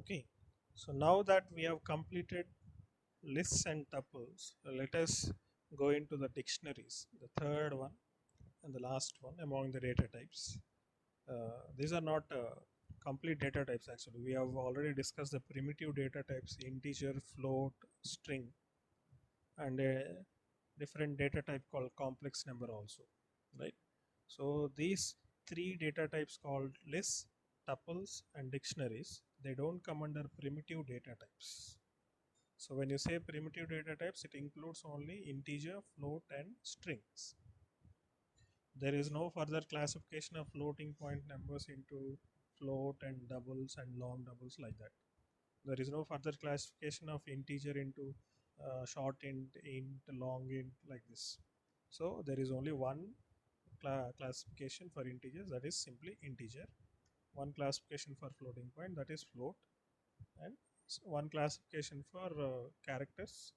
Okay, so now that we have completed lists and tuples, let us go into the dictionaries, the third one and the last one among the data types. These are not complete data types actually. We have already discussed the primitive data types: integer, float, string, and a different data type called complex number also, right? So these three data types called lists, tuples, and dictionaries, they don't come under primitive data types. So when you say primitive data types, it includes only integer, float, and strings. There is no further classification of floating point numbers into float and doubles and long doubles like that. There is no further classification of integer into short int, long int like this. So there is only one classification for integers, that is simply integer. One classification for floating point, that is float, and one classification for characters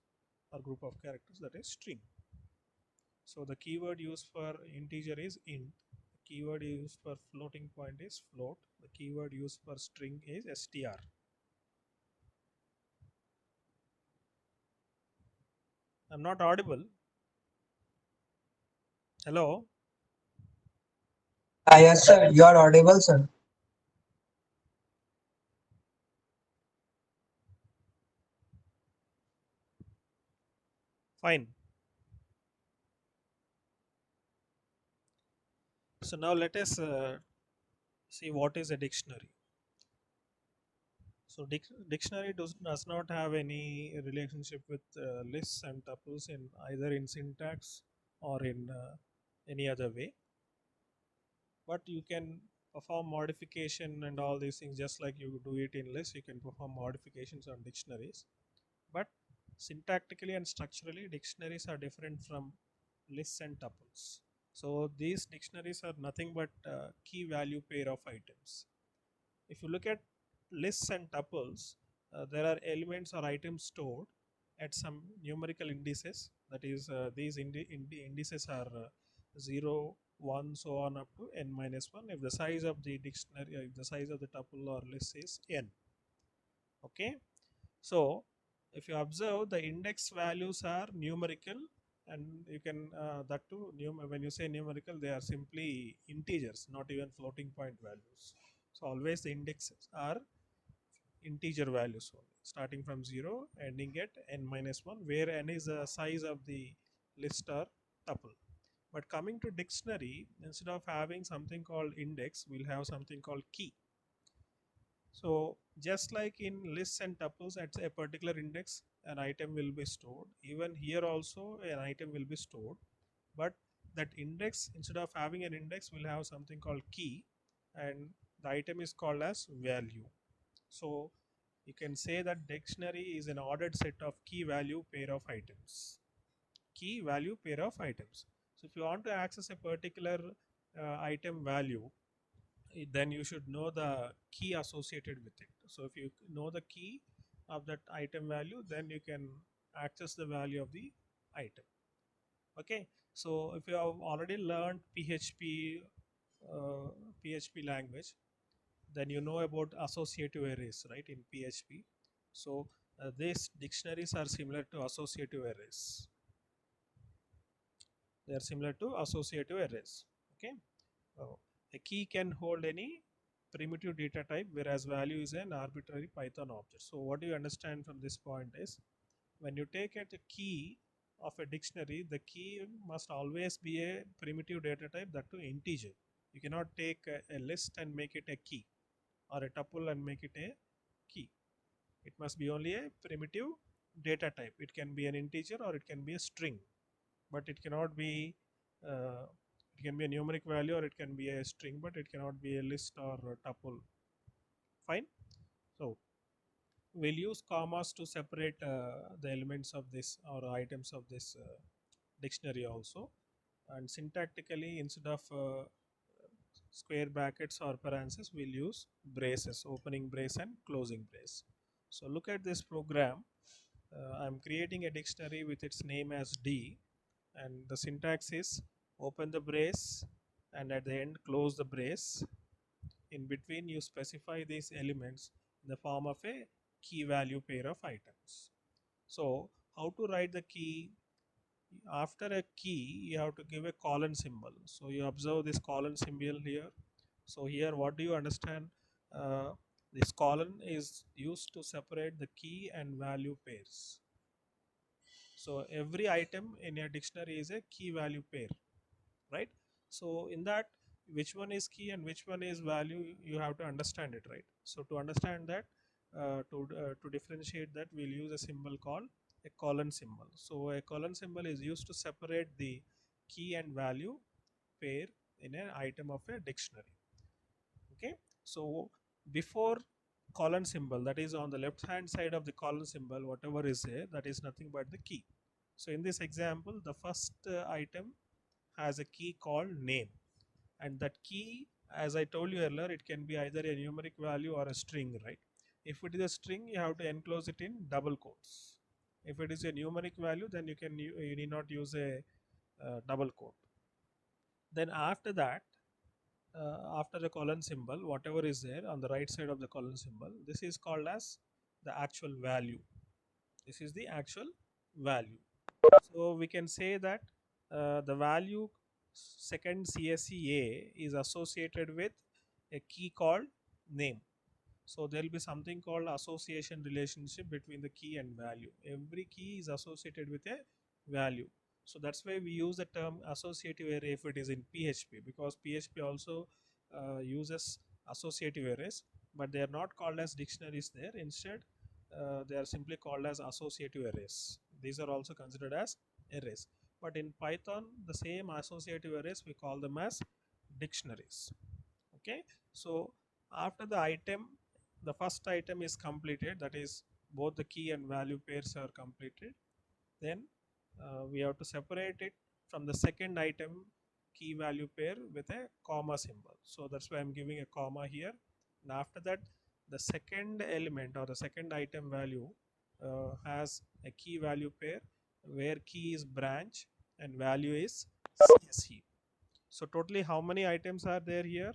or group of characters, that is string. So the keyword used for integer is int. The keyword used for floating point is float. The keyword used for string is str. I'm not audible. Hello. Yes, sir. You are audible, sir. Fine. So now let us see what is a dictionary. So dictionary does not have any relationship with lists and tuples in either in syntax or in any other way. But you can perform modification and all these things just like you do it in lists. You can perform modifications on dictionaries. But syntactically and structurally, dictionaries are different from lists and tuples. So these dictionaries are nothing but key value pair of items. If you look at lists and tuples, there are elements or items stored at some numerical indices. That is, these indices are 0, 1, so on up to n minus 1. If the size of the dictionary, if the size of the tuple or list is n. Okay, so if you observe, the index values are numerical, and you can that too when you say numerical, they are simply integers, not even floating point values. So always the indexes are integer values only, starting from 0 ending at n minus 1, where n is the size of the list or tuple. But coming to dictionary, instead of having something called index, we'll have something called key. So just like in lists and tuples, at a particular index, an item will be stored. Even here also, an item will be stored. But that index, instead of having an index, will have something called key, and the item is called as value. So you can say that dictionary is an ordered set of key value pair of items. Key value pair of items. So if you want to access a particular item value, then you should know the key associated with it. So if you know the key of that item value, then you can access the value of the item. Okay, so if you have already learned uh, php language, then you know about associative arrays, right, in php. So these dictionaries are similar to associative arrays. They are similar to associative arrays. Okay. Oh, a key can hold any primitive data type, whereas value is an arbitrary Python object. So what do you understand from this point is, when you take a key of a dictionary, the key must always be a primitive data type, that to integer. You cannot take a list and make it a key, or a tuple and make it a key. It must be only a primitive data type. It can be an integer or it can be a string, but it cannot be uh, it can be a numeric value or it can be a string, but it cannot be a list or a tuple. Fine. So we'll use commas to separate the elements of this or items of this dictionary also. And syntactically, instead of square brackets or parentheses, we'll use braces, opening brace and closing brace. So look at this program. I'm creating a dictionary with its name as D, and the syntax is open the brace and at the end close the brace. In between, you specify these elements in the form of a key value pair of items. So how to write the key? After a key you have to give a colon symbol. So you observe this colon symbol here. So here what do you understand? This colon is used to separate the key and value pairs. So every item in a dictionary is a key value pair, right? So in that, which one is key and which one is value, you have to understand it, right? So to understand that, to differentiate that, we'll use a symbol called a colon symbol. So a colon symbol is used to separate the key and value pair in an item of a dictionary. Okay, so before colon symbol, that is on the left hand side of the colon symbol, whatever is there, that is nothing but the key. So in this example, the first item has a key called name, and that key, as I told you earlier, it can be either a numeric value or a string, right? If it is a string, you have to enclose it in double quotes. If it is a numeric value, then you need not use a double quote. Then after that, after the colon symbol, whatever is there on the right side of the colon symbol, this is called as the actual value. This is the actual value. So we can say that the value second CSEA is associated with a key called name. So there will be something called association relationship between the key and value. Every key is associated with a value. So that's why we use the term associative array if it is in PHP, because PHP also uses associative arrays, but they are not called as dictionaries there. Instead, they are simply called as associative arrays. These are also considered as arrays. But in Python, the same associative arrays, we call them as dictionaries. Okay, so after the first item is completed, that is both the key and value pairs are completed, then we have to separate it from the second item key value pair with a comma symbol. So that's why I'm giving a comma here. And after that, the second element or the second item value has a key value pair where key is branch and value is CSE. So totally how many items are there here?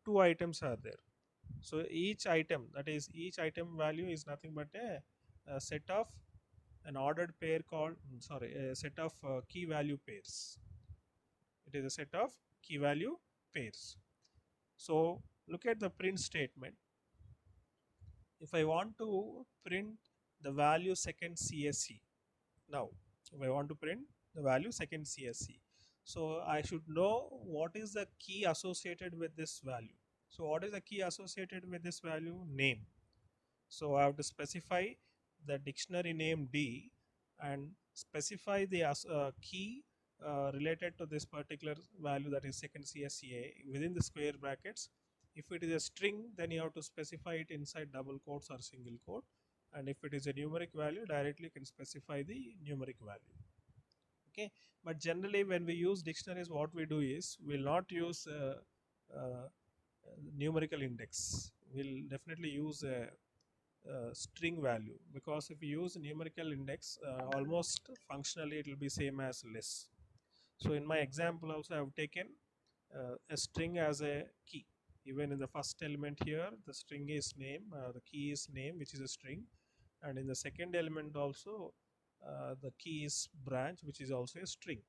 Two items are there. So each item, that is each item value, is nothing but a set of an ordered pair called, sorry, a set of key value pairs. It is a set of key value pairs. So look at the print statement. If I want to print the value second CSE, now if I want to print the value second CSE, so I should know what is the key associated with this value. So what is the key associated with this value? Name. So I have to specify the dictionary name D and specify the key related to this particular value, that is second CSEA, within the square brackets. If it is a string, then you have to specify it inside double quotes or single quote. And if it is a numeric value, directly you can specify the numeric value. Okay, but generally when we use dictionaries, what we do is we'll not use uh, numerical index. We'll definitely use a string value, because if you use numerical index, almost functionally it will be same as less. So in my example also I have taken a string as a key. Even in the first element here, the string is name, the key is name, which is a string, and in the second element also the key is branch, which is also a string.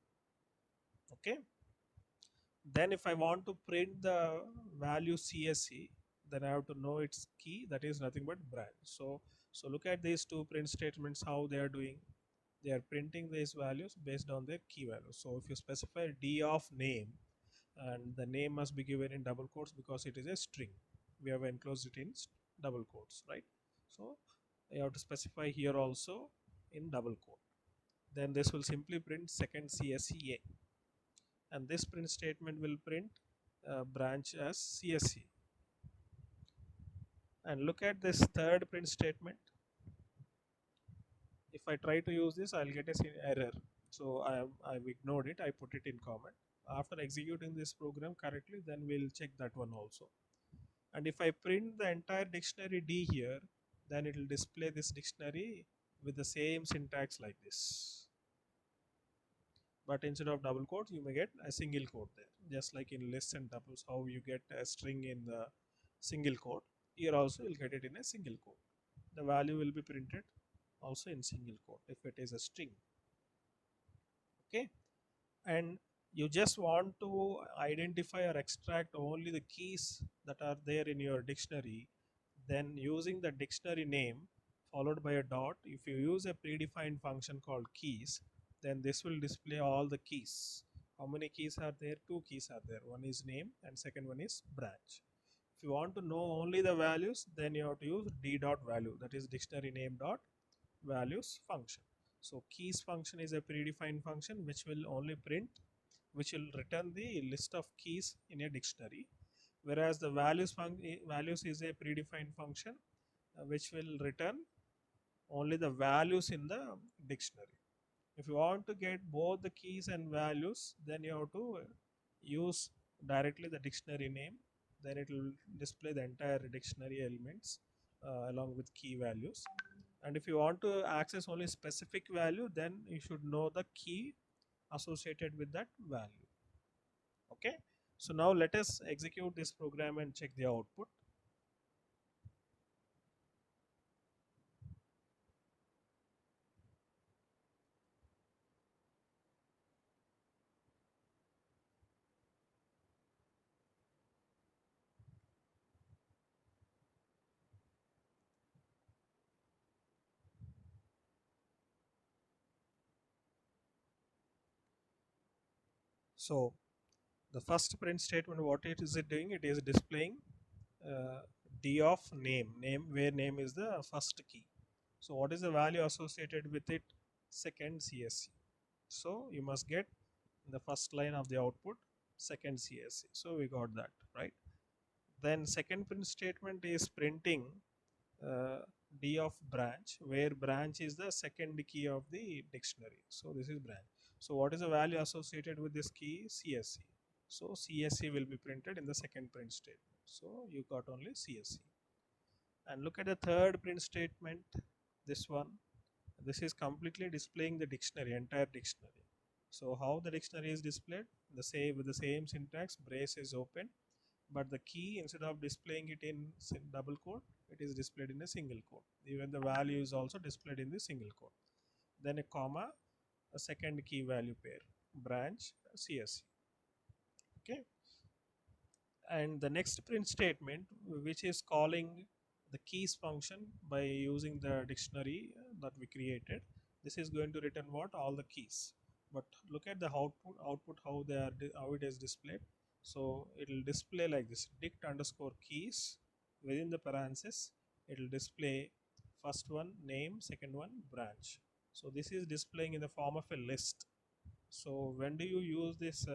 Okay, then if I want to print the value CSE, then I have to know its key, that is nothing but branch. So look at these two print statements, how they are doing. They are printing these values based on their key values. So if you specify D of name, and the name must be given in double quotes because it is a string, we have enclosed it in double quotes, right? So you have to specify here also in double quote. Then this will simply print second CSEA, and this print statement will print branch as CSE. And look at this third print statement. If I try to use this, I'll get a error. So I've ignored it. I put it in comment. After executing this program correctly, then we'll check that one also. And if I print the entire dictionary D here, then it will display this dictionary with the same syntax like this. But instead of double quotes, you may get a single quote there, just like in lists and tuples, how you get a string in the single quote. Here also you'll get it in a single quote. The value will be printed also in single quote if it is a string. Okay, and you just want to identify or extract only the keys that are there in your dictionary, then using the dictionary name followed by a dot, if you use a predefined function called keys, then this will display all the keys. How many keys are there? Two keys are there. One is name and second one is branch. If you want to know only the values, then you have to use d dot value, that is dictionary name dot values function. So keys function is a predefined function which will only print, which will return the list of keys in a dictionary, whereas the values is a predefined function which will return only the values in the dictionary. If you want to get both the keys and values, then you have to use directly the dictionary name, then it will display the entire dictionary elements along with key values. And if you want to access only specific value, then you should know the key associated with that value. Okay, so now let us execute this program and check the output. So the first print statement, what it is it doing? It is displaying uh, d of name, where name is the first key. So what is the value associated with it? Second CSC. So you must get the first line of the output second CSC. So we got that, right? Then second print statement is printing uh, d of branch, where branch is the second key of the dictionary. So this is branch. So what is the value associated with this key? CSC. So CSC will be printed in the second print statement. So you got only CSC. And look at the third print statement, this one. This is completely displaying the dictionary, entire dictionary. So how the dictionary is displayed? The same, with the same syntax, brace is open, but the key, instead of displaying it in double quote, it is displayed in a single quote. Even the value is also displayed in the single quote. Then a comma, a second key value pair, branch, CSC. Okay, and the next print statement, which is calling the keys function by using the dictionary that we created, this is going to return what? All the keys. But look at the output how they are how it is displayed. So it will display like this: dict underscore keys, within the parenthesis it will display first one name, second one branch. So this is displaying in the form of a list. So when do you use this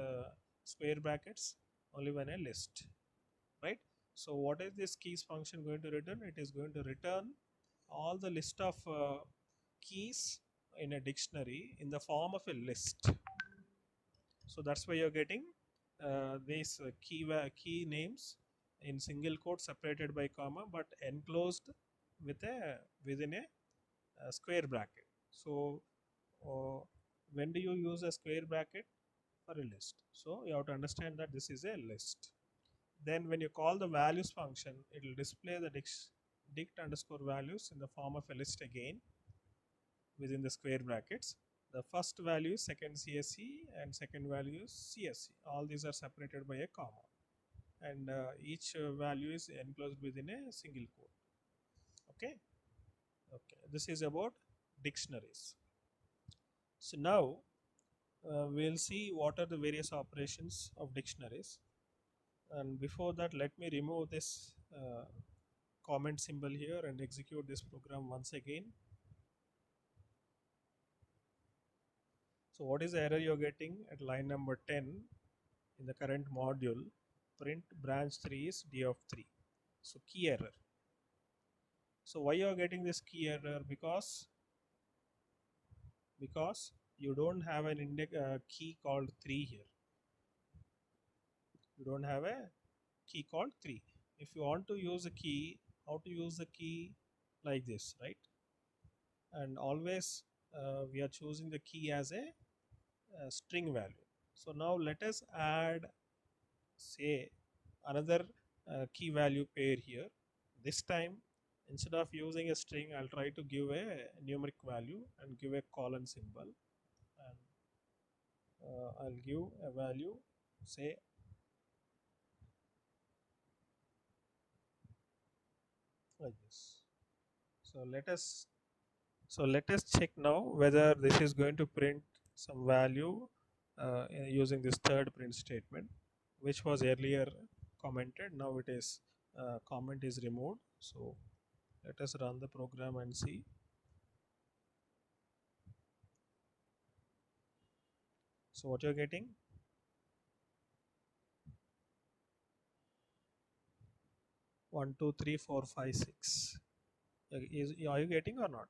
square brackets? Only when a list, right? So what is this keys function going to return? It is going to return all the list of keys in a dictionary in the form of a list. So that's why you're getting these key names in single quote separated by comma but enclosed with a within a square bracket. So uh, when do you use a square bracket? For a list. So you have to understand that this is a list. Then when you call the values function, it will display the dict underscore values in the form of a list again within the square brackets. The first value is second CSC and second value is CSC. All these are separated by a comma, and each value is enclosed within a single quote. Okay. Okay. This is about dictionaries. So now we'll see what are the various operations of dictionaries. And before that, let me remove this comment symbol here and execute this program once again. So what is the error you're getting at line number 10 in the current module? Print branch 3 is d of 3. So key error. So why you're getting this key error? Because you don't have an index key called 3 here. You don't have a key called 3. If you want to use a key, how to use the key? Like this, right? And always we are choosing the key as a string value. So now let us add, say, another key value pair here. This time, instead of using a string, I'll try to give a numeric value and give a colon symbol, and I'll give a value, say like this. So let us check now whether this is going to print some value using this third print statement, which was earlier commented. Now it is comment is removed. So let us run the program and see. So what you're getting? 1 2 3 4 5 6. Are you getting or not?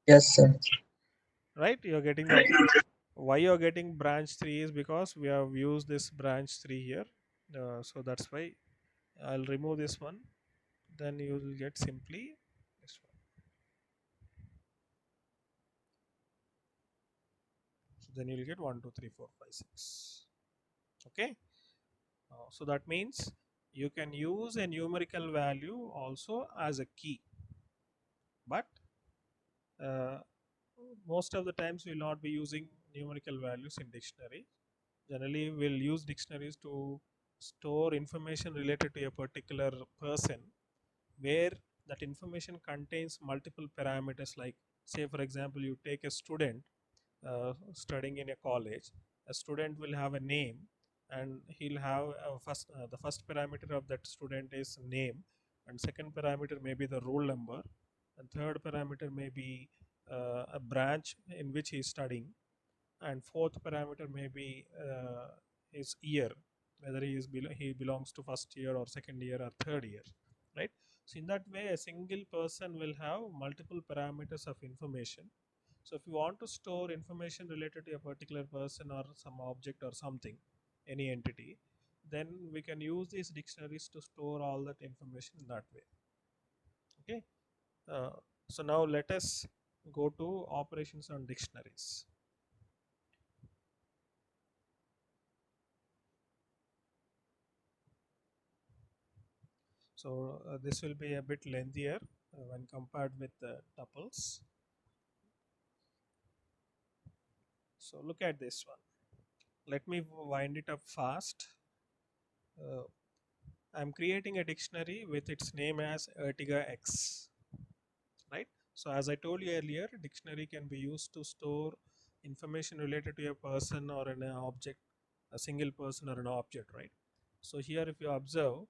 Yes, sir. Right, you're getting the why you're getting branch 3 is because we have used this branch 3 here. So that's why I'll remove this one, then you will get simply this one. So then you'll get 1 2 3 4 5 6. Okay. So that means you can use a numerical value also as a key, but uh, most of the times we'll not be using numerical values in dictionary. Generally we'll use dictionaries to store information related to a particular person, where that information contains multiple parameters. Like, say for example, you take a student studying in a college. A student will have a name, and he'll have the first parameter of that student is name, and second parameter may be the roll number, and third parameter may be a branch in which he is studying, and fourth parameter may be his year, whether he belongs to first year or second year or third year, right? So in that way, a single person will have multiple parameters of information. So if you want to store information related to a particular person or some object or something, any entity, then we can use these dictionaries to store all that information in that way. Okay. uh, so now let us go to operations on dictionaries. So this will be a bit lengthier when compared with the tuples. So look at this one. Let me wind it up fast. Uh, I'm creating a dictionary with its name as Ertiga X, right? So as I told you earlier, dictionary can be used to store information related to a person or an object, a single person or an object, right? So here, if you observe,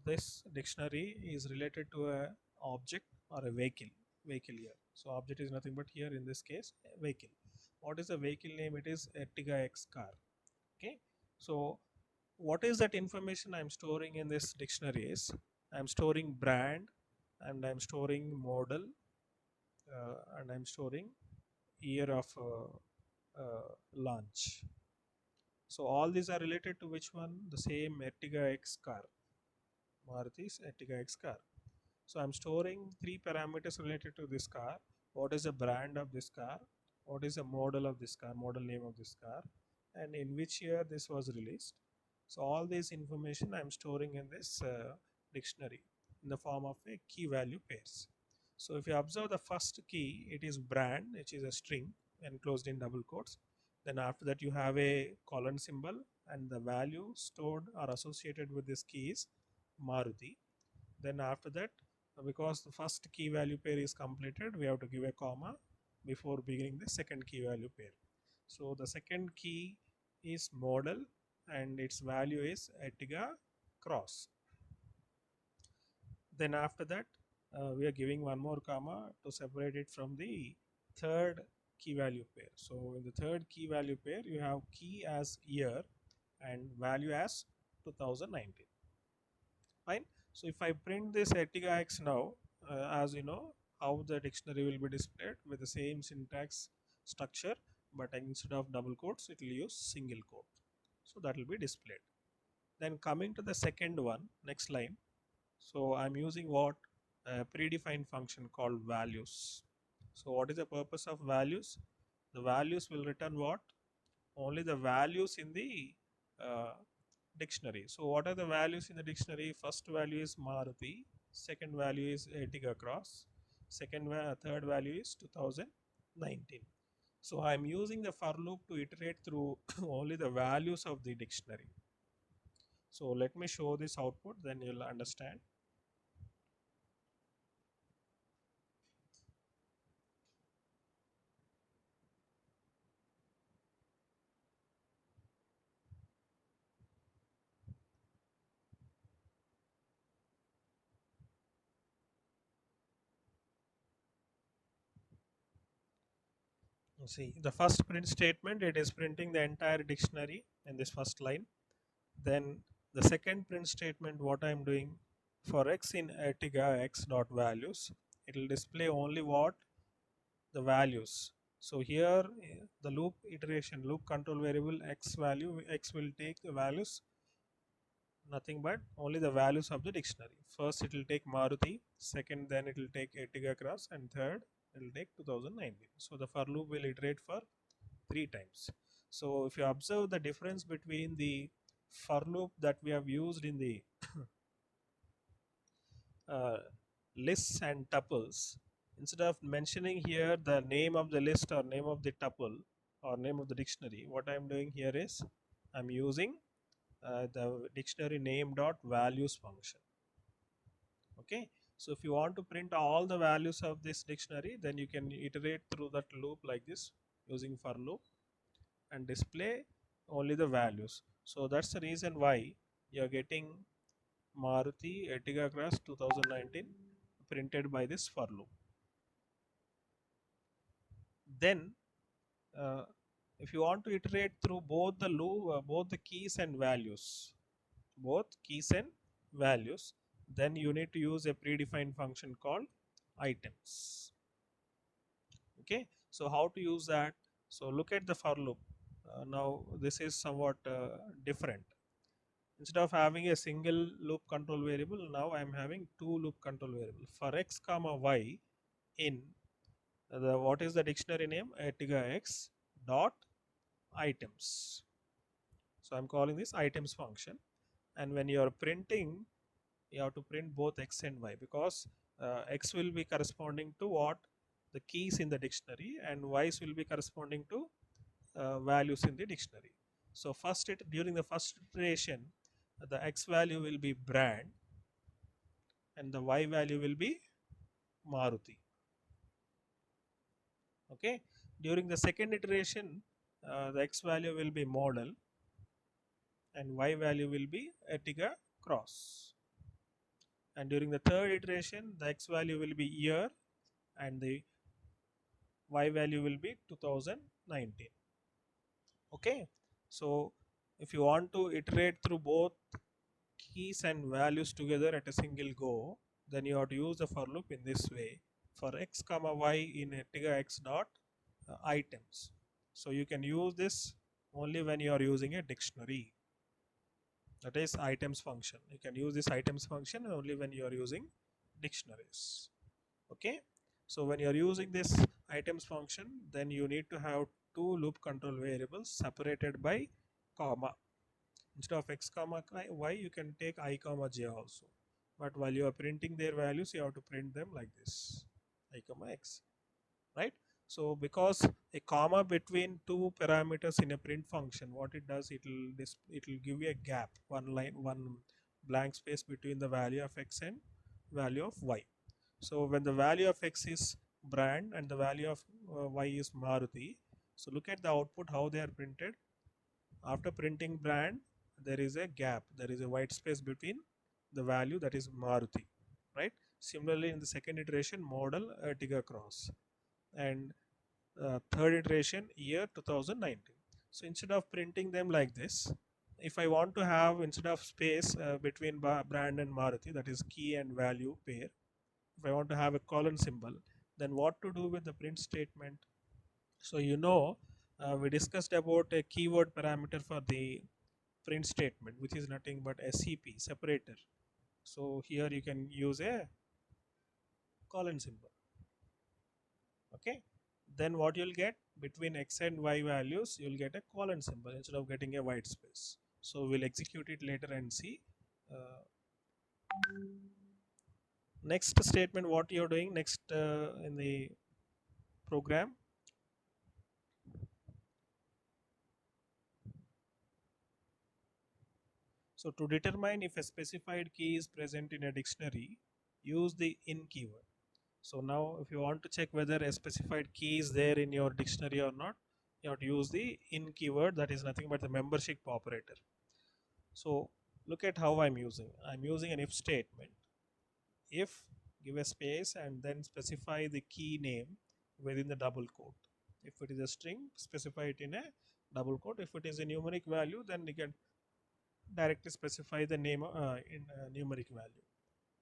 this dictionary is related to a object or a vehicle here. So object is nothing but here in this case a vehicle. What is the vehicle name? It is Ertiga X car. Okay. So what is that information I'm storing in this dictionary is, I'm storing brand, and I'm storing model, and I'm storing year of launch. So all these are related to which one? The same Ertiga X car, Maruti's Ertiga X car. So I'm storing three parameters related to this car. What is the brand of this car? What is the model of this car? Model name of this car, and in which year this was released. So all this information I'm storing in this dictionary in the form of a key value pairs. So if you observe the first key, it is brand, which is a string enclosed in double quotes. Then after that you have a colon symbol, and the value stored or associated with this key is Maruti. Then after that, because the first key value pair is completed, we have to give a comma before beginning the second key value pair. So the second key is model, and its value is Ertiga Cross. Then after that, we are giving one more comma to separate it from the third key value pair. So in the third key value pair, you have key as year and value as 2019. Fine. So if I print this Ertiga X now, as you know, how the dictionary will be displayed with the same syntax structure, but instead of double quotes, it will use single quote. So that will be displayed. Then coming to the second one, next line. So I'm using what? A predefined function called values. So what is the purpose of values? The values will return what? Only the values in the uh, dictionary. So what are the values in the dictionary? First value is Maruti, second value is Ertiga Cross, third value is 2019. So I'm using the for loop to iterate through only the values of the dictionary. So let me show this output, then you'll understand. See, the first print statement, it is printing the entire dictionary in this first line. Then the second print statement, what I'm doing, for x in Ertiga x dot values, it will display only what the values. So here the loop iteration, loop control variable x value, x will take the values, nothing but only the values of the dictionary. First it will take Maruti, second then it will take Ertiga Cross, and third it will take 2019. So the for loop will iterate for 3 times. So if you observe the difference between the for loop that we have used in the uh, lists and tuples, instead of mentioning here the name of the list or name of the tuple or name of the dictionary, what I am doing here is I'm using the dictionary name dot values function. Okay, so if you want to print all the values of this dictionary, then you can iterate through that loop like this using for loop and display only the values. So that's the reason why you're getting Maruti Ertiga Cross 2019 printed by this for loop. Then uh, if you want to iterate through both the loop, both the keys and values, both keys and values, then you need to use a predefined function called items. Okay, so how to use that? So look at the for loop. Now this is somewhat different. Instead of having a single loop control variable, now I am having two loop control variable for x comma y in the what is the dictionary name Ertiga x dot items. So I'm calling this items function, and when you are printing, you have to print both x and y, because x will be corresponding to what the keys in the dictionary, and y's will be corresponding to values in the dictionary. So first it during the first iteration, the x value will be brand and the y value will be Maruti. Okay, during the second iteration, the x value will be model and y value will be Ertiga Cross. And during the third iteration, the x value will be year and the y value will be 2019. Okay, so if you want to iterate through both keys and values together at a single go, then you have to use the for loop in this way for x comma y in Ertiga x dot items. So you can use this only when you are using a dictionary, that is items function. You can use this items function only when you are using dictionaries. Okay, so when you are using this items function, then you need to have two loop control variables separated by comma. Instead of x comma y, you can take I comma j also, but while you are printing their values, you have to print them like this, I comma x, right? So because a comma between two parameters in a print function, what it does, it will give you a gap, one blank space between the value of x and value of y. So when the value of x is brand and the value of y is Maruti, so look at the output how they are printed. After printing brand, there is a gap, there is a white space between the value, that is Maruti, right? Similarly, in the second iteration, model Ertiga Cross, and third iteration year 2019. So instead of printing them like this, if I want to have, instead of space between brand and Maruti, that is key and value pair, if I want to have a colon symbol, then what to do with the print statement? So we discussed about a keyword parameter for the print statement, which is nothing but SCP, separator. So here you can use a colon symbol. Okay, then what you'll get between x and y values, you'll get a colon symbol instead of getting a white space. So we'll execute it later and see. Uh, Next statement, what you're doing next in the program. So to determine if a specified key is present in a dictionary, use the in keyword. So now if you want to check whether a specified key is there in your dictionary or not, you have to use the in keyword, that is nothing but the membership operator. So look at how I'm using. I'm using an if statement. If, give a space and then specify the key name within the double quote. If it is a string, specify it in a double quote. If it is a numeric value, then you can directly specify the name in numeric value.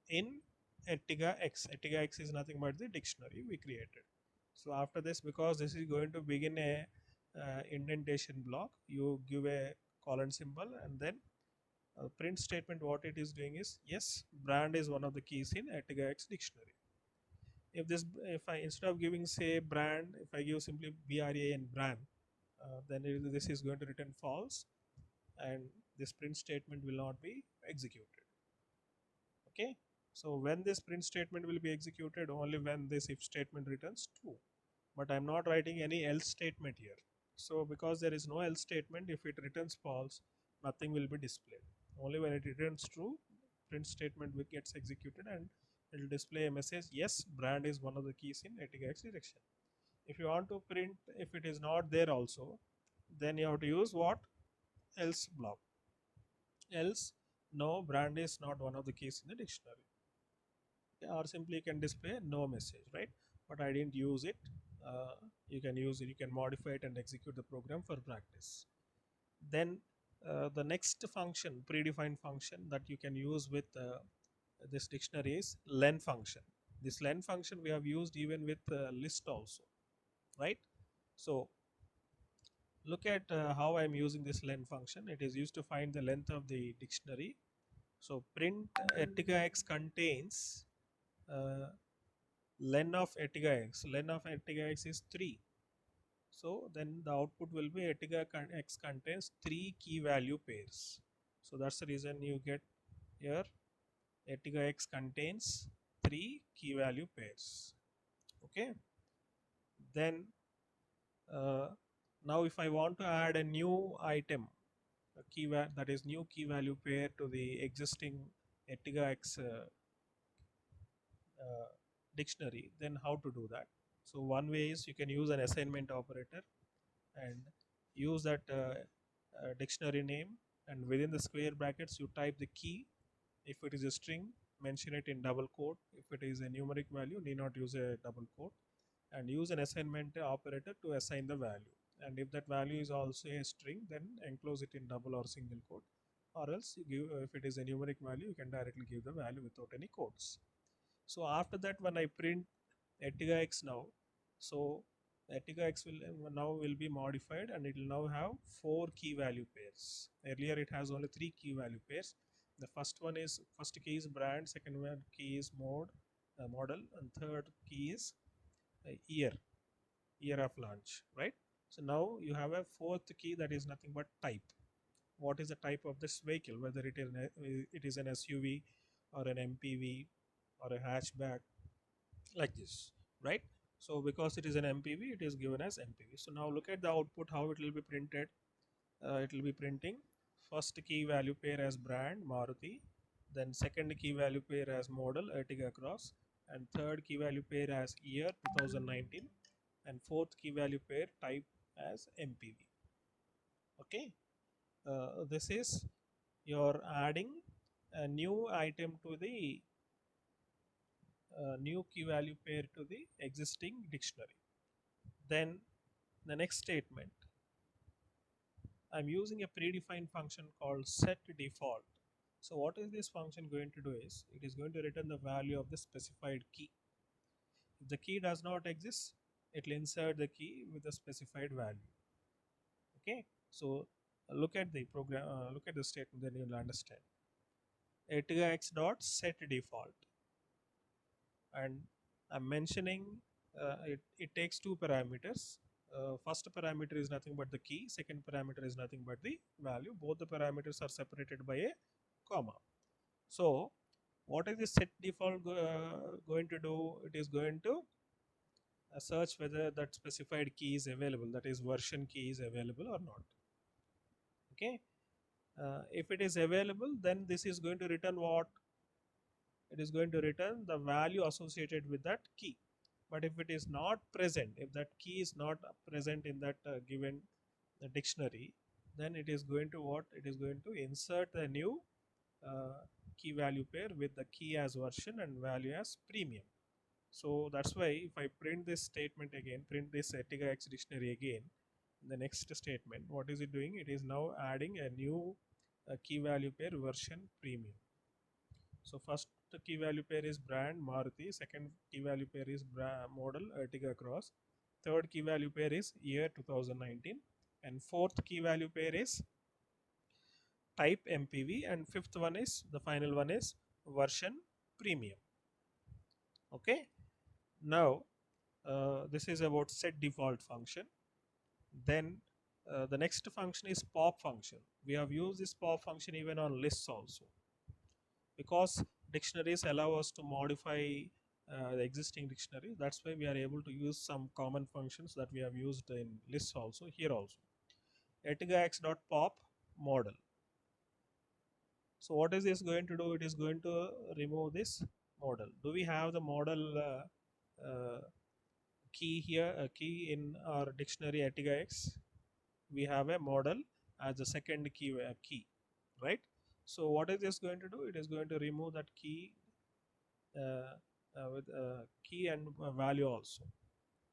In Ertiga X, Ertiga X is nothing but the dictionary we created. So after this, because this is going to begin a indentation block, you give a colon symbol and then print statement. What it is doing is, yes, brand is one of the keys in Ertiga X dictionary. If I, instead of giving say brand, if I give simply BRAN brand, then this is going to return false, and this print statement will not be executed. Okay, so when this print statement will be executed, only when this if statement returns true. But I'm not writing any else statement here. So because there is no else statement, if it returns false, nothing will be displayed. Only when it returns true, print statement gets executed and it will display a message, yes, brand is one of the keys in ATX direction. If you want to print if it is not there also, then you have to use what? Else block. Else, no, brand is not one of the keys in the dictionary. Or simply can display no message, right? But I didn't use it. You can use it, you can modify it and execute the program for practice. Then the next function, predefined function that you can use with this dictionary is len function. This len function we have used even with list also, right? So look at how I'm using this len function. It is used to find the length of the dictionary. So print Ertiga X contains len of Ertiga X. Len of Ertiga X is 3. So then the output will be Ertiga X contains 3 key value pairs. So that's the reason you get here Ertiga X contains 3 key value pairs. Okay. Then uh, now if I want to add a new item, a that is new key value pair to the existing Ertiga X dictionary, then how to do that? So one way is you can use an assignment operator and use that dictionary name, and within the square brackets you type the key. If it is a string, mention it in double quote. If it is a numeric value, need not use a double quote, and use an assignment operator to assign the value. And if that value is also a string, then enclose it in double or single quote, or else you give, if it is a numeric value, you can directly give the value without any quotes. So after that, when I print Ertiga X now, so Ertiga X will be modified and it will now have 4 key value pairs. Earlier it has only 3 key value pairs. The first key is brand, second one key is model, and third key is year of launch, right? So now you have a fourth key that is nothing but type. What is the type of this vehicle? Whether it is an SUV or an MPV or a hatchback, like this, right? So because it is an MPV, it is given as MPV. So now look at the output, how it will be printed. It will be printing first key value pair as brand Maruti, then second key value pair as model Ertiga Cross, and third key value pair as year 2019, and fourth key value pair type as MPV. Okay, this is you're adding a new item to the new key value pair to the existing dictionary. Then the next statement, I'm using a predefined function called set default. So what is this function going to do is, it is going to return the value of the specified key. If the key does not exist, it will insert the key with the specified value. Okay, so look at the program, look at the statement, then you'll understand. Ertiga X dot set default, and I'm mentioning it takes two parameters. first parameter is nothing but the key, second parameter is nothing but the value. Both the parameters are separated by a comma. So what is the set default going to do? It is going to search whether that specified key is available, that is version key is available or not. Okay, if it is available, then this is going to return what? It is going to return the value associated with that key. But if it is not present, if that key is not present in that given dictionary, then it is going to what? It is going to insert a new uh, key value pair with the key as version and value as premium. So that's why if I print this statement again, print this Ertiga X dictionary again, the next statement, what is it doing? It is now adding a new key value pair version premium. So first key value pair is brand Maruti, second key value pair is model Ertiga Cross, third key value pair is year 2019, and fourth key value pair is type MPV, and fifth one is, the final one is version premium. Okay, now this is about set default function. Then the next function is pop function. We have used this pop function even on lists also, because dictionaries allow us to modify the existing dictionary. That's why we are able to use some common functions that we have used in lists also, here also. Ertiga-X.pop model. So what is this going to do? It is going to remove this model. Do we have the model key here, a key in our dictionary Ertiga-X? We have a model as the second key, right? So what is this going to do? It is going to remove that key uh, with key and value also.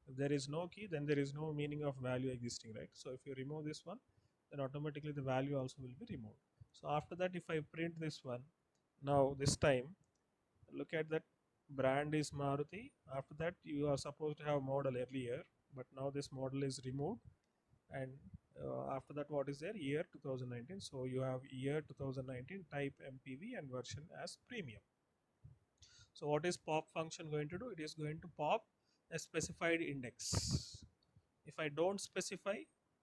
If there is no key, then there is no meaning of value existing, right? So if you remove this one, then automatically the value also will be removed. So after that, if I print this one, now this time, look at that, brand is Maruti. After that, you are supposed to have model earlier, but now this model is removed, and after that, what is there? Year 2019. So you have year 2019, type MPV, and version as premium. So what is pop function going to do? It is going to pop a specified index. If I don't specify,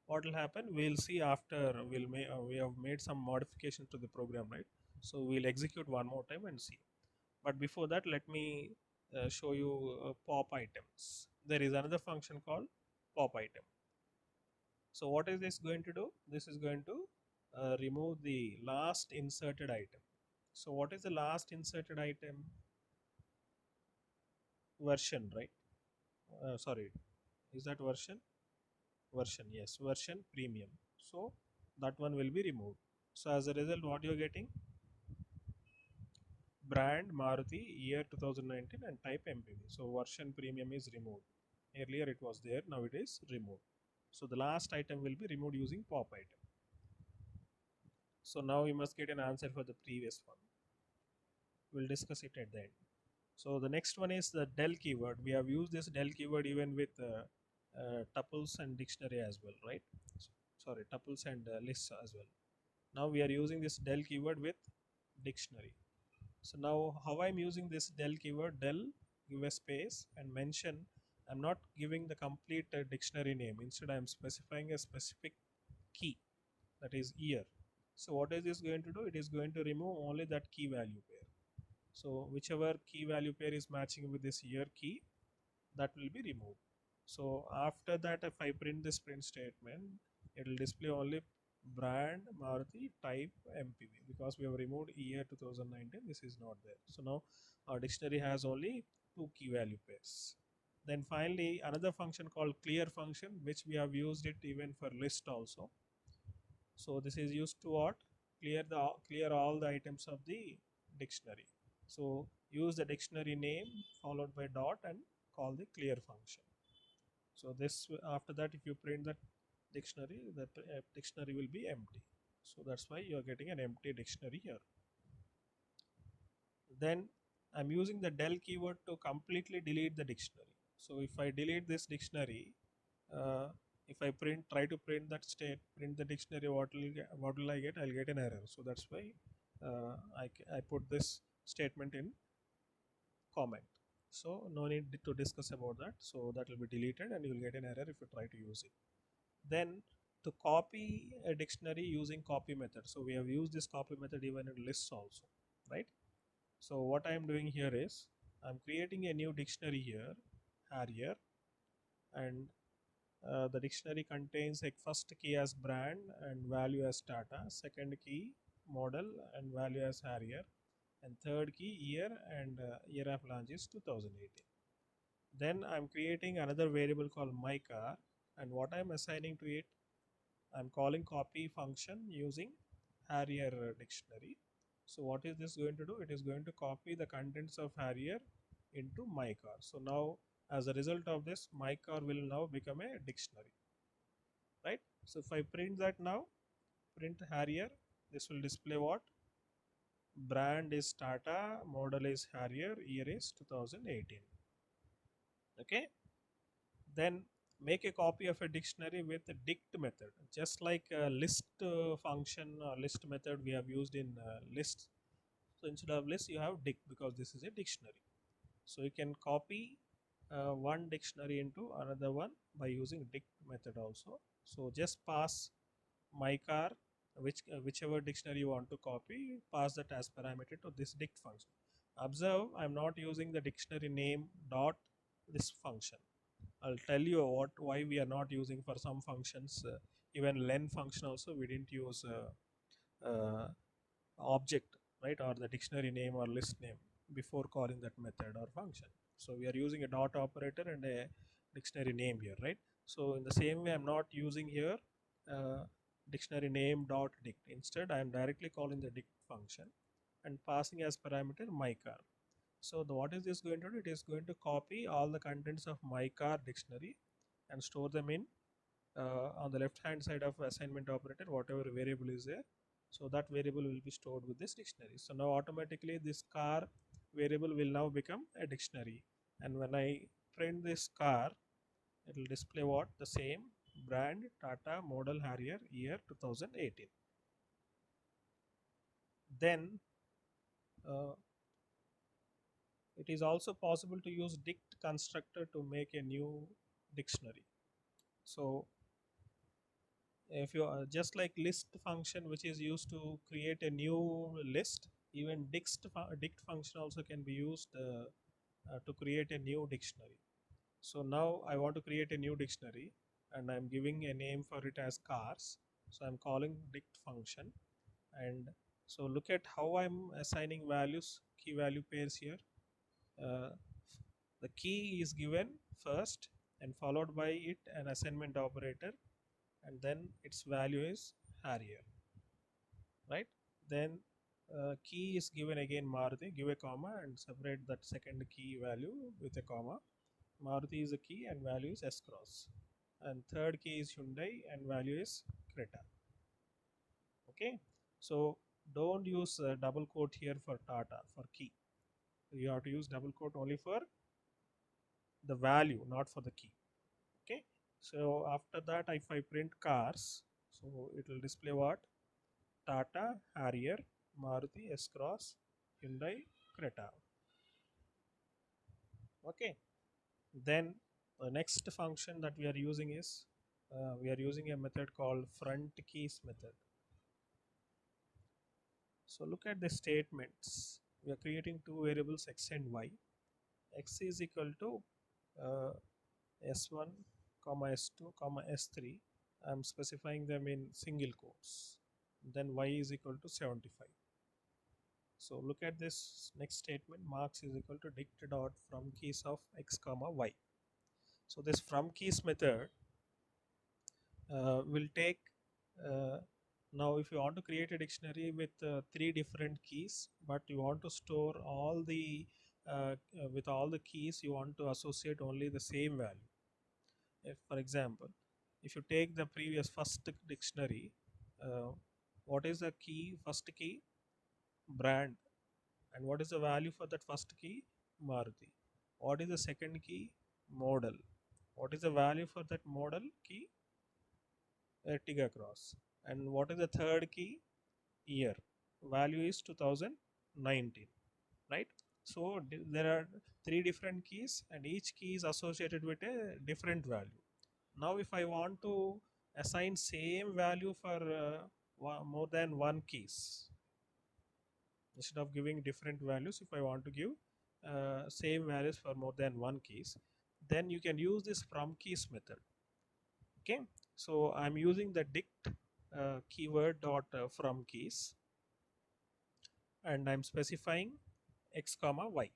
what will happen? We'll see after we have made some modification to the program, right? So we'll execute one more time and see. But before that, let me show you pop items. There is another function called pop item. So what is this going to do? This is going to remove the last inserted item. So what is the last inserted item? Version, right? Sorry, is that version? Version, yes, version premium. So that one will be removed. So as a result, what you're getting? Brand Maruti, year 2019, and type MPV. So version premium is removed. Earlier it was there, now it is removed. So the last item will be removed using pop item. So now you must get an answer for the previous one. We'll discuss it at the end. So the next one is the del keyword. We have used this del keyword even with tuples and dictionary as well, right? Sorry, tuples and lists as well. Now we are using this del keyword with dictionary. So now how I'm using this del keyword? Del, give a space and mention. I'm not giving the complete dictionary name. Instead, I'm specifying a specific key, that is year. So what is this going to do? It is going to remove only that key value pair. So whichever key value pair is matching with this year key, that will be removed. So after that, if I print this print statement, it will display only brand Maruti type MPV, because we have removed year 2019. This is not there. So now our dictionary has only two key value pairs. Then finally, another function called clear function, which we have used it even for list also. So this is used to what? Clear all the items of the dictionary. So use the dictionary name followed by dot and call the clear function. So this, after that, if you print that dictionary, that dictionary will be empty. So that's why you are getting an empty dictionary here. Then I'm using the del keyword to completely delete the dictionary. So if I delete this dictionary, if I try to print that print the dictionary, what will I get? I'll get an error. So that's why I put this statement in comment. So no need to discuss about that. So that will be deleted and you will get an error if you try to use it. Then to copy a dictionary using copy method. So we have used this copy method even in lists also, right? So what I am doing here is I'm creating a new dictionary here, Harrier, and the dictionary contains a first key as brand and value as Tata, second key model and value as Harrier, and third key year and year of launch is 2018. Then I'm creating another variable called my car, and what I'm assigning to it, I'm calling copy function using Harrier dictionary. So what is this going to do? It is going to copy the contents of Harrier into my car. So now as a result of this, my car will now become a dictionary, right? So if I print that now, print Harrier, this will display what? Brand is Tata, model is Harrier, year is 2018. Okay. Then make a copy of a dictionary with a dict method, just like a list function or list method we have used in lists. So instead of list you have dict, because this is a dictionary. So you can copy one dictionary into another one by using dict method also. So just pass my car, whichever dictionary you want to copy, pass that as parameter to this dict function. Observe, I'm not using the dictionary name dot this function. I'll tell you why we are not using for some functions. Even len function also we didn't use object, right, or the dictionary name or list name before calling that method or function. So we are using a dot operator and a dictionary name here, right? So in the same way, I'm not using here uh, dictionary name dot dict. Instead, I am directly calling the dict function and passing as parameter my car. So what is this going to do? It is going to copy all the contents of my car dictionary and store them in on the left hand side of assignment operator, whatever variable is there. So that variable will be stored with this dictionary. So now automatically this car variable will now become a dictionary. And when I print this car, it will display what? The same brand, Tata, model, Harrier, year 2018. Then uh, it is also possible to use dict constructor to make a new dictionary. So if you just like list function which is used to create a new list, even dict function also can be used to create a new dictionary. So now I want to create a new dictionary and I'm giving a name for it as cars. So I'm calling dict function, and so look at how I'm assigning values, key value pairs here. uh, the key is given first and followed by it an assignment operator, and then its value is Harrier, right? Then key is given again Maruti, give a comma and separate that second key value with a comma. Maruti is a key and value is S cross. And third key is Hyundai and value is Creta. Okay, so don't use double quote here for Tata for key. You have to use double quote only for the value, not for the key. Okay, so after that, if I print cars, so it will display what? Tata, Harrier, Maruti, S-Cross, Hyundai, Creta. Okay. Then the next function that we are using is we are using a method called front keys method. So look at the statements. We are creating two variables x and y. X is equal to uh, s1, comma s2, comma s3. I'm specifying them in single quotes. Then y is equal to 75. So look at this next statement, marks is equal to dict dot from keys of x comma y. So this from keys method will take uh, now if you want to create a dictionary with three different keys, but you want to store all the with all the keys you want to associate only the same value. If for example, if you take the previous first dictionary, uh, what is the key, first key? Brand. And what is the value for that first key? Maruti. What is the second key? Model. What is the value for that model key? Ertiga Cross. And what is the third key? Year. Value is 2019, right? So there are three different keys, and each key is associated with a different value. Now if I want to assign same value for more than one keys, instead of giving different values, if I want to give same values for more than one keys, then you can use this from keys method. Okay, so I'm using the dict keyword dot from keys, and I'm specifying x comma y.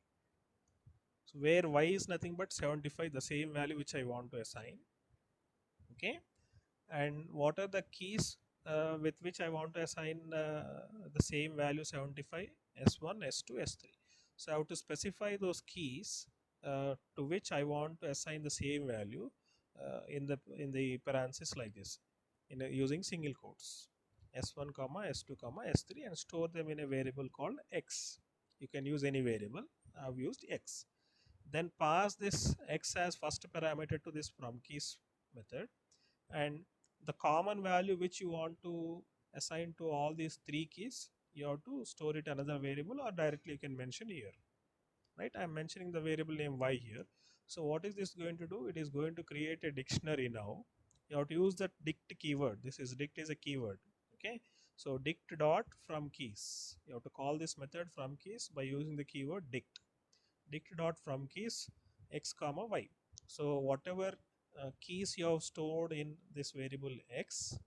So where y is nothing but 75, the same value which I want to assign. Okay, and what are the keys with which I want to assign the same value 75? S1, S2, S3. So I have to specify those keys to which I want to assign the same value in the parenthesis like this, using single quotes, S1 comma S2 comma S3, and store them in a variable called x. You can use any variable. I've used x. Then pass this x as first parameter to this from keys method, and the common value which you want to assign to all these three keys, you have to store it another variable, or directly you can mention here, right? I'm mentioning the variable name y here. So what is this going to do? It is going to create a dictionary. Now you have to use that dict keyword. This is dict is a keyword. Okay, so dict dot from keys, you have to call this method from keys by using the keyword dict. Dict dot from keys x comma y. So whatever keys you have stored in this variable x,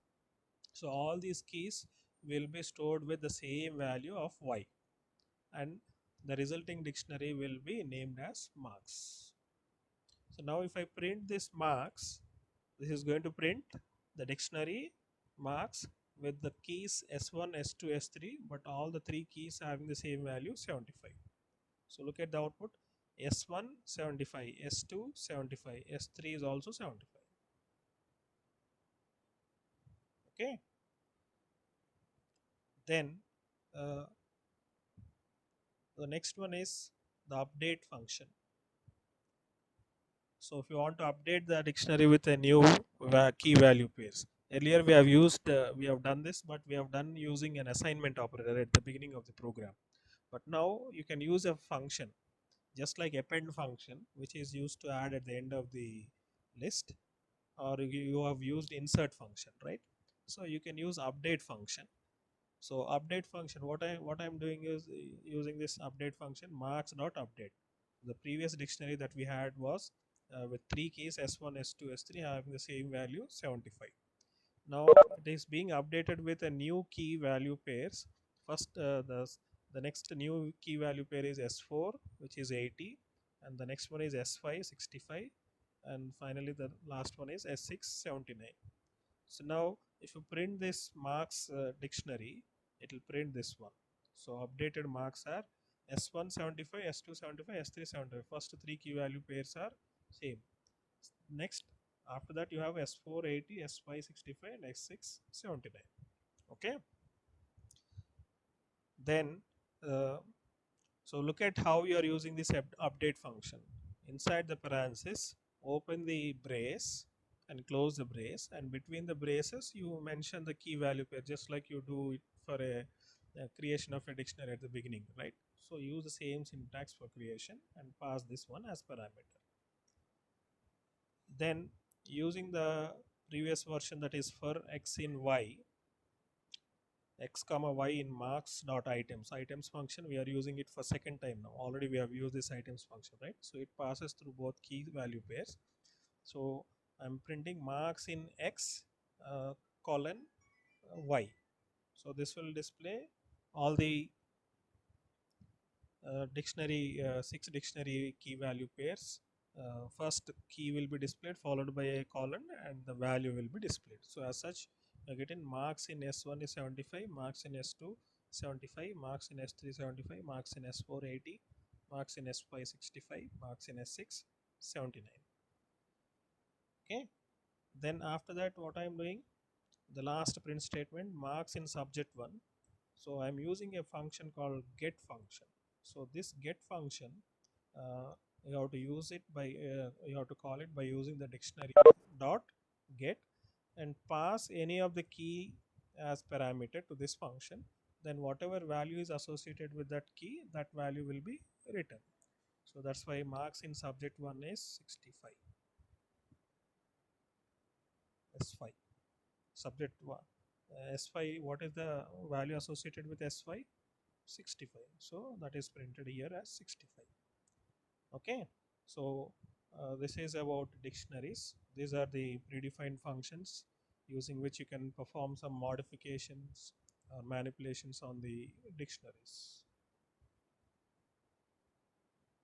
so all these keys will be stored with the same value of y, and the resulting dictionary will be named as marks. So now if I print this marks, this is going to print the dictionary marks with the keys s1, s2, s3, but all the three keys having the same value 75. So look at the output. S1 75, S2 75, S3 is also 75. Okay, then uh, the next one is the update function. So if you want to update the dictionary with a new key value pairs, earlier we have done this, but we have done using an assignment operator at the beginning of the program. But now you can use a function just like append function, which is used to add at the end of the list, or you have used insert function, right? So you can use update function. So update function, what I'm doing is using this update function marks dot update. The previous dictionary that we had was with three keys s1, s2, s3 having the same value 75. Now it is being updated with a new key value pairs. First the next new key value pair is s4, which is 80, and the next one is s5 65, and finally the last one is s6 79. So now if you print this marks dictionary, it will print this one. So updated marks are s1 75, s2 75, s3 75. First three key value pairs are same. Next, after that you have s4 80, s5 65, and s6 79. Okay, then uh, so look at how you are using this update function. Inside the parenthesis, open the brace and close the brace, and between the braces you mention the key value pair, just like you do it for a creation of a dictionary at the beginning, right? So use the same syntax for creation and pass this one as parameter. Then using the previous version, that is for x in y, x comma y in marks dot items function, we are using it for second time now. Already we have used this items function, right? So it passes through both key value pairs. So I'm printing marks in x colon y. So this will display all the dictionary six dictionary key value pairs. First key will be displayed followed by a colon, and the value will be displayed. So as such, you get in marks in s1 is 75, marks in s2 75, marks in s3 75, marks in s4 80, marks in s5 65, marks in s6 79. Okay, then after that what I am doing, the last print statement marks in subject 1. So I'm using a function called get function. So this get function, you have to use it by you have to call it by using the dictionary dot get, and pass any of the key as parameter to this function. Then whatever value is associated with that key, that value will be written. So that's why marks in subject 1 is 65. S5. Subject 1. S5, what is the value associated with S5? 65. So that is printed here as 65. Okay. So this is about dictionaries. These are the predefined functions using which you can perform some modifications or manipulations on the dictionaries.